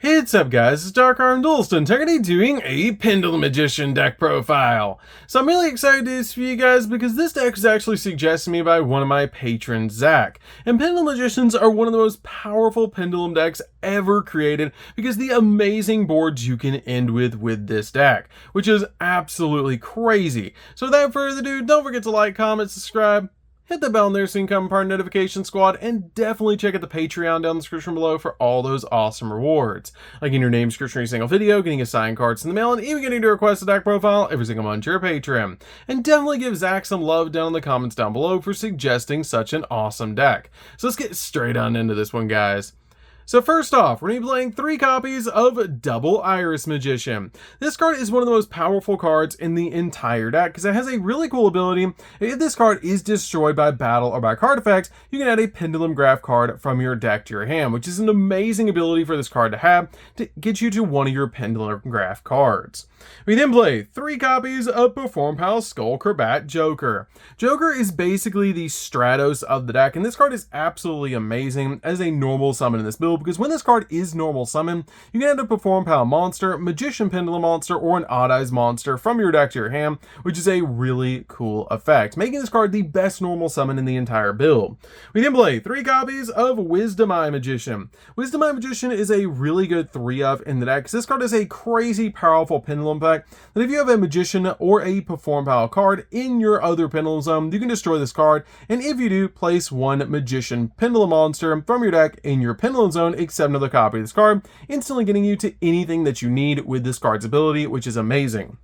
Hey, what's up guys, it's DarkArmedDuelist and today doing a Pendulum Magician deck profile. So I'm really excited to do this for you guys because this deck was actually suggested to me by one of my patrons, Zak. And Pendulum Magicians are one of the most powerful Pendulum decks ever created because the amazing boards you can end with this deck, which is absolutely crazy. So without further ado, don't forget to like, comment, subscribe, hit the bell in there so you can become part of the notification squad, and definitely check out the Patreon down in the description below for all those awesome rewards. Like getting your name description every single video, getting assigned cards in the mail, and even getting to request a deck profile every single month to your Patreon. And definitely give Zak some love down in the comments down below for suggesting such an awesome deck. So let's get straight on into this one, guys. So first off, we're going to be playing 3 copies of Double Iris Magician. This card is one of the most powerful cards in the entire deck because it has a really cool ability. If this card is destroyed by battle or by card effect, you can add a Pendulum Graph card from your deck to your hand, which is an amazing ability for this card to have to get you to one of your Pendulum Graph cards. We then play 3 copies of Perform Pal Skullcrabat Joker. Joker is basically the Stratos of the deck, and this card is absolutely amazing as a normal summon in this build because when this card is normal summon, you can add a Perform Pal monster, Magician Pendulum monster, or an Odd Eyes monster from your deck to your hand, which is a really cool effect, making this card the best normal summon in the entire build. We then play 3 copies of Wisdom Eye Magician. Wisdom Eye Magician is a really good 3-of in the deck because this card is a crazy powerful Pendulum pack that if you have a Magician or a Perform Pal card in your other Pendulum zone, you can destroy this card, and if you do, place 1 Magician Pendulum monster from your deck in your Pendulum zone except another copy of this card, instantly getting you to anything that you need with this card's ability, which is amazing.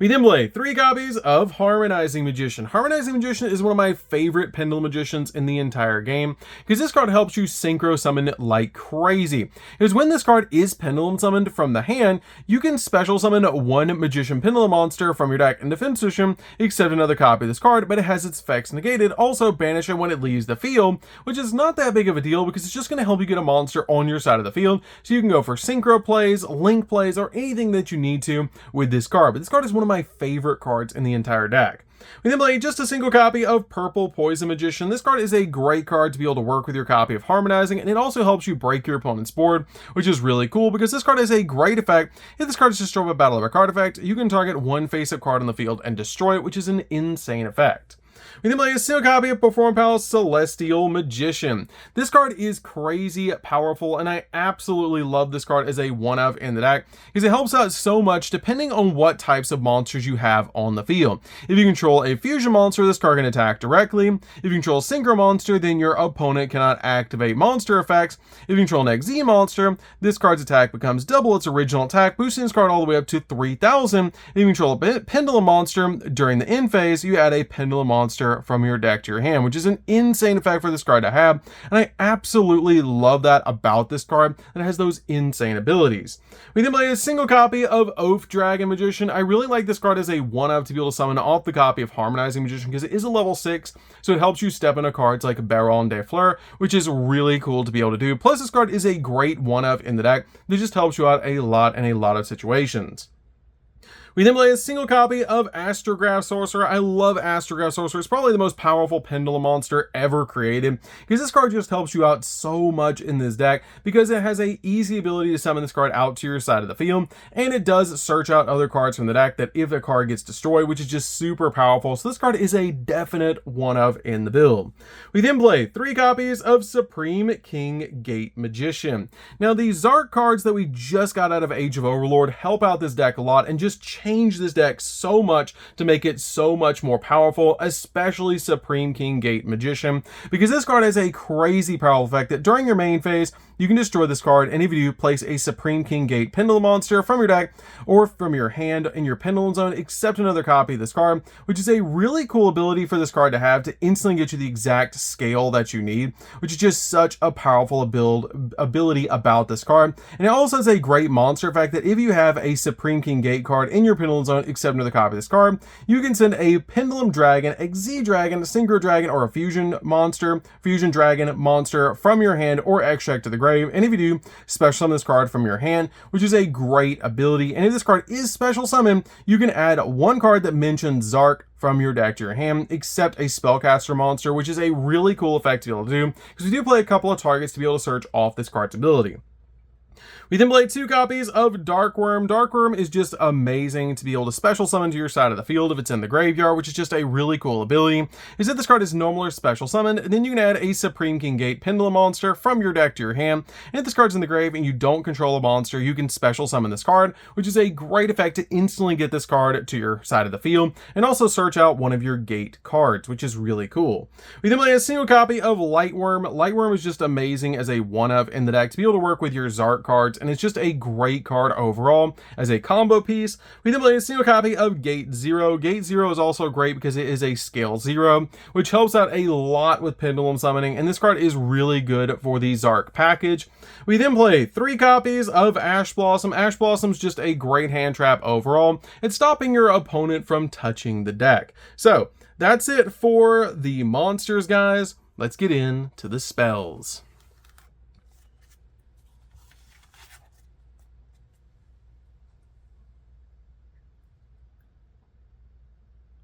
We then play 3 copies of Harmonizing Magician. Harmonizing Magician is one of my favorite Pendulum Magicians in the entire game because this card helps you synchro summon like crazy. Because when this card is Pendulum summoned from the hand, you can special summon 1 Magician Pendulum monster from your deck in defense position, except another copy of this card, but it has its effects negated. Also banish it when it leaves the field, which is not that big of a deal because it's just going to help you get a monster on your side of the field, so you can go for synchro plays, link plays, or anything that you need to with this card. But this card is one of my favorite cards in the entire deck. We then play just a single copy of Purple Poison Magician. This card is a great card to be able to work with your copy of Harmonizing, and it also helps you break your opponent's board, which is really cool because this card has a great effect. If this card is destroyed by battle of a card effect, you can target 1 face-up card on the field and destroy it, which is an insane effect. We then play a single copy of Perform Pal Celestial Magician. This card is crazy powerful, and I absolutely love this card as a 1-of in the deck because it helps out so much depending on what types of monsters you have on the field. If you control a fusion monster, this card can attack directly. If you control a synchro monster, then your opponent cannot activate monster effects. If you control an XZ monster, this card's attack becomes double its original attack, boosting this card all the way up to 3000. If you control a Pendulum monster, during the end phase, you add a Pendulum monster from your deck to your hand, which is an insane effect for this card to have, and I absolutely love that about this card, that it has those insane abilities. We then play a single copy of Oath Dragon Magician. I really like this card as a 1-of to be able to summon off the copy of Harmonizing Magician because it is a level 6, so it helps you step into cards like Baron de Fleur, which is really cool to be able to do. Plus this card is a great 1-of in the deck that just helps you out a lot in a lot of situations. We then play a single copy of Astrograph Sorcerer. I love Astrograph Sorcerer. It's probably the most powerful Pendulum monster ever created because this card just helps you out so much in this deck because it has a easy ability to summon this card out to your side of the field, and it does search out other cards from the deck that if a card gets destroyed, which is just super powerful. So this card is a definite 1-of in the build. We then play 3 copies of Supreme King Gate Magician. Now the Zak cards that we just got out of Age of Overlord help out this deck a lot and just change this deck so much to make it so much more powerful, especially Supreme King Gate Magician, because this card has a crazy powerful effect that during your main phase, you can destroy this card, and if you do, place a Supreme King Gate Pendulum monster from your deck or from your hand in your Pendulum zone, except another copy of this card, which is a really cool ability for this card to have to instantly get you the exact scale that you need, which is just such a powerful ability about this card. And it also has a great monster effect that if you have a Supreme King Gate card in your Pendulum zone, except another copy of this card, you can send a Pendulum Dragon, XZ Dragon, Synchro Dragon, or a Fusion Dragon monster from your hand or extract to the grave. And if you do, special summon this card from your hand, which is a great ability. And if this card is special summon, you can add 1 card that mentions Zak from your deck to your hand, except a Spellcaster monster, which is a really cool effect to be able to do, because we do play a couple of targets to be able to search off this card's ability. We then play 2 copies of Darkworm. Darkworm is just amazing to be able to special summon to your side of the field if it's in the graveyard, which is just a really cool ability. Is that this card is normal or special summoned, and then you can add a Supreme King Gate Pendulum monster from your deck to your hand. And if this card's in the grave and you don't control a monster, you can special summon this card, which is a great effect to instantly get this card to your side of the field, and also search out one of your gate cards, which is really cool. We then play a single copy of Lightworm. Lightworm is just amazing as a one-of in the deck to be able to work with your Zark cards, and it's just a great card overall as a combo piece. We then play a single copy of Gate Zero. Gate Zero is also great because it is a scale 0, which helps out a lot with Pendulum summoning, and this card is really good for the Zark package. We then play 3 copies of Ash Blossom. Ash Blossom's just a great hand trap overall. It's stopping your opponent from touching the deck. So that's it for the monsters, guys. Let's get into the spells.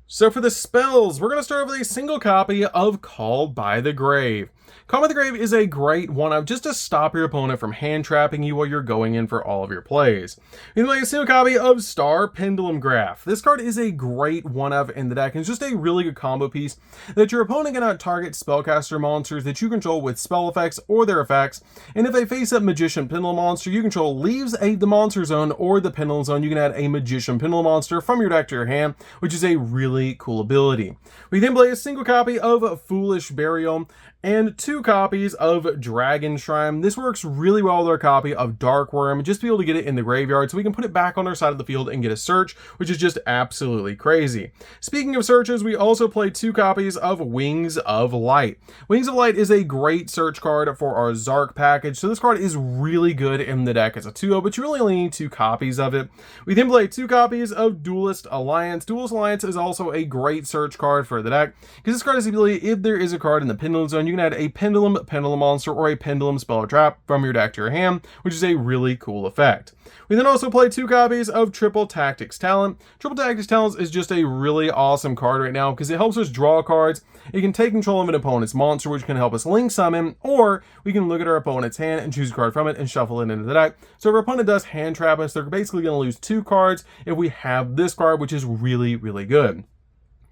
So for the spells, we're going to start with a single copy of Called by the Grave. Called by the Grave is a great one-of just to stop your opponent from hand trapping you while you're going in for all of your plays. You can play a single copy of Star Pendulum Graph. This card is a great one-of in the deck, and it's just a really good combo piece that your opponent cannot target spellcaster monsters that you control with spell effects or their effects, and if a face-up Magician Pendulum monster you control leaves the monster zone or the Pendulum zone, you can add a Magician Pendulum monster from your deck to your hand, which is a really cool ability. We then play a single copy of Foolish Burial and 2 copies of Dragon Shrine. This works really well with our copy of Darkworm, just to be able to get it in the graveyard so we can put it back on our side of the field and get a search, which is just absolutely crazy. Speaking of searches, we also play 2 copies of Wings of Light. Wings of Light is a great search card for our Zark package, so this card is really good in the deck as a 2-0, but you really only need 2 copies of it. We then play 2 copies of Duelist Alliance. Duelist Alliance is also a great search card for the deck, because this card has the ability, if there is a card in the Pendulum zone, you can add a Pendulum monster or a Pendulum spell or trap from your deck to your hand, which is a really cool effect. We then also play 2 copies of Triple Tactics Talent. Triple Tactics Talent is just a really awesome card right now because it helps us draw cards. It can take control of an opponent's monster, which can help us link summon, or we can look at our opponent's hand and choose a card from it and shuffle it into the deck. So if our opponent does hand trap us, they're basically going to lose 2 cards if we have this card, which is really, really good.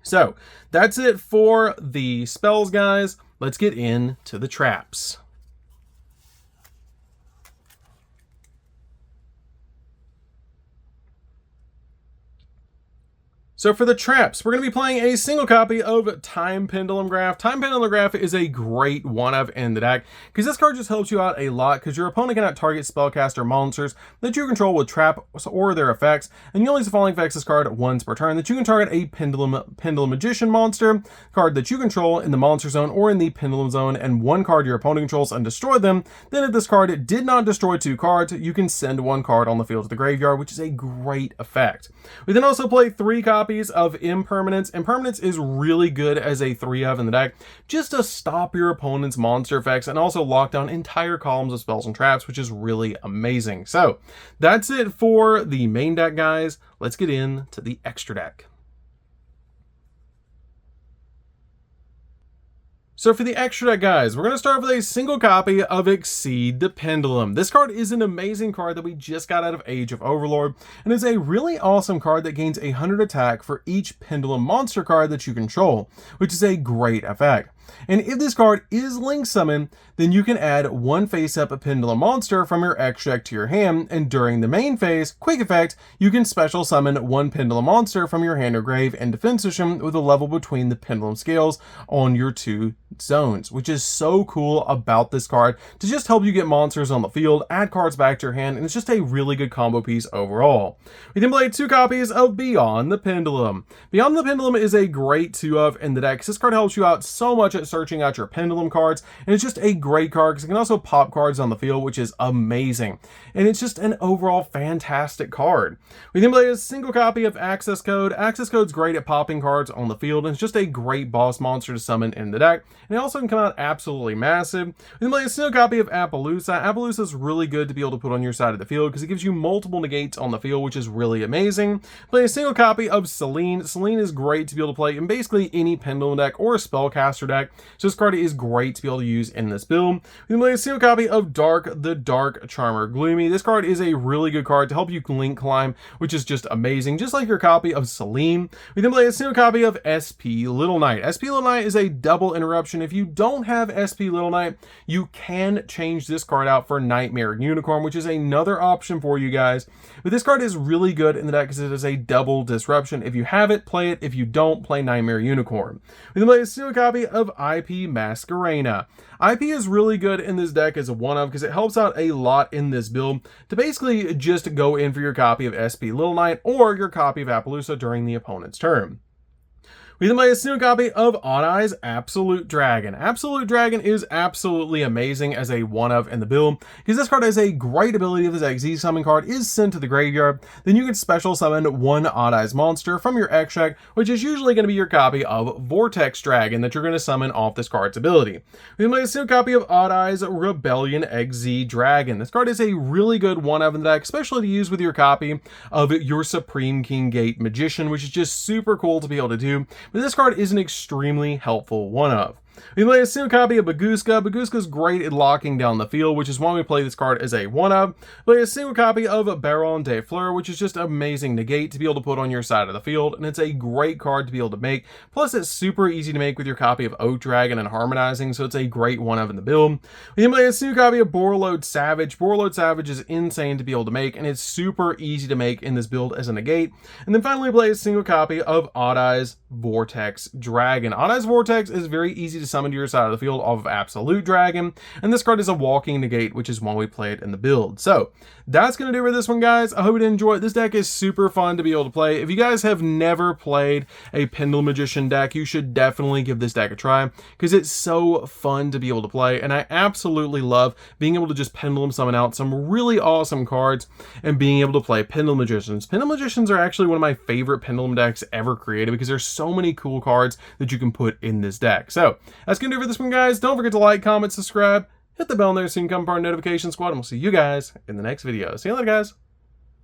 So that's it for the spells, guys. Let's get into the traps. So for the traps, we're going to be playing a single copy of Time Pendulum Graph. Time Pendulum Graph is a great one-of in the deck because this card just helps you out a lot because your opponent cannot target spellcaster monsters that you control with traps or their effects, and you only use the following effects this card once per turn: that you can target a Pendulum Magician monster card that you control in the monster zone or in the Pendulum zone, and 1 card your opponent controls and destroy them. Then if this card did not destroy 2 cards, you can send 1 card on the field to the graveyard, which is a great effect. We then also play 3 copies of Impermanence. Impermanence is really good as a 3-of in the deck, just to stop your opponent's monster effects and also lock down entire columns of spells and traps, which is really amazing. So that's it for the main deck, guys. Let's get into the extra deck. So for the extra deck, guys, we're going to start with a single copy of Exceed the Pendulum. This card is an amazing card that we just got out of Age of Overlord, and is a really awesome card that gains 100 attack for each Pendulum monster card that you control, which is a great effect. And if this card is link summoned, then you can add 1 face-up Pendulum monster from your extra deck to your hand, and during the main phase, quick effect, you can special summon 1 Pendulum monster from your hand or grave and defense position with a level between the Pendulum scales on your 2 zones, which is so cool about this card to just help you get monsters on the field, add cards back to your hand, and it's just a really good combo piece overall. We then play 2 copies of Beyond the Pendulum. Beyond the Pendulum is a great 2-of in the deck because this card helps you out so much at searching out your Pendulum cards, and it's just a great card because it can also pop cards on the field, which is amazing, and it's just an overall fantastic card. We then play a single copy of Access Code. Access Code's great at popping cards on the field, and it's just a great boss monster to summon in the deck, and it also can come out absolutely massive. We then play a single copy of Appaloosa. Appaloosa is really good to be able to put on your side of the field because it gives you multiple negates on the field, which is really amazing. Play a single copy of Selene. Selene is great to be able to play in basically any Pendulum deck or a Spellcaster deck. deck. So this card is great to be able to use in this build. We then play a single copy of the Dark Charmer Gloomy. This card is a really good card to help you link climb, which is just amazing, just like your copy of Celine. We then play a single copy of SP Little Knight. SP Little Knight is a double interruption. If you don't have SP Little Knight, you can change this card out for Nightmare Unicorn, which is another option for you guys. But this card is really good in the deck because it is a double disruption. If you have it, play it. If you don't, play Nightmare Unicorn. We then play a single copy of IP Masquerena. IP is really good in this deck as a one-of because it helps out a lot in this build to basically just go in for your copy of SP Little Knight or your copy of Appaloosa during the opponent's turn. We then play a single copy of Odd Eyes Absolute Dragon. Absolute Dragon is absolutely amazing as a one-of in the build because this card has a great ability. If this XZ summon card is sent to the graveyard, then you can special summon one Odd Eyes monster from your X deck, which is usually going to be your copy of Vortex Dragon that you're going to summon off this card's ability. We then play a single copy of Odd Eyes Rebellion XZ Dragon. This card is a really good one-of in the deck, especially to use with your copy of your Supreme King Gate Magician, which is just super cool to be able to do. But this card is an extremely helpful one-of. We play a single copy of Baguska. Baguska is great at locking down the field, which is why we play this card as a one-of. Play a single copy of Baron de Fleur, which is just amazing negate to be able to put on your side of the field, and it's a great card to be able to make. Plus, it's super easy to make with your copy of Oak Dragon and Harmonizing, so it's a great one-of in the build. We then play a single copy of Borreload Savage. Borreload Savage is insane to be able to make, and it's super easy to make in this build as a negate. And then finally, play a single copy of Odd Eyes Vortex Dragon. Odd Eyes Vortex is very easy to summon to your side of the field off of Absolute Dragon, and this card is a walking negate, which is why we play it in the build. So that's going to do for this one, guys. I hope you did enjoy it. This deck is super fun to be able to play. If you guys have never played a Pendulum Magician deck, you should definitely give this deck a try because it's so fun to be able to play, and I absolutely love being able to just Pendulum summon out some really awesome cards and being able to play Pendulum Magicians. Pendulum Magicians are actually one of my favorite Pendulum decks ever created because there's so many cool cards that you can put in this deck. So that's going to do for this one, guys. Don't forget to like, comment, subscribe, hit the bell in there so you can become part of the notification squad, and we'll see you guys in the next video. See you later, guys.